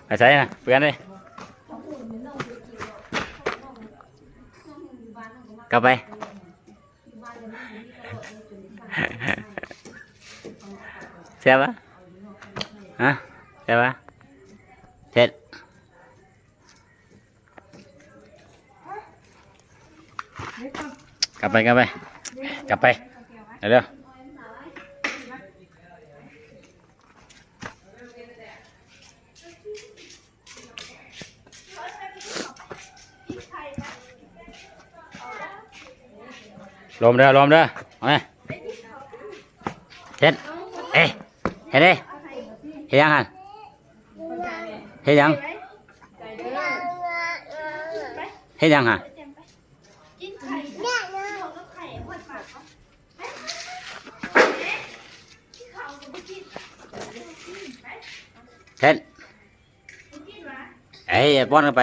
ไปใส่นะเพื่อนเลยกลับไปเสียปะฮะเสียปะเสร็จกลับไปเร็วลมเด้อเอาไงเฮ็ดเอ้เฮ็ดยังฮะเฮ็ดยังฮะเฮ็ดเอ้ยป้อนกันไป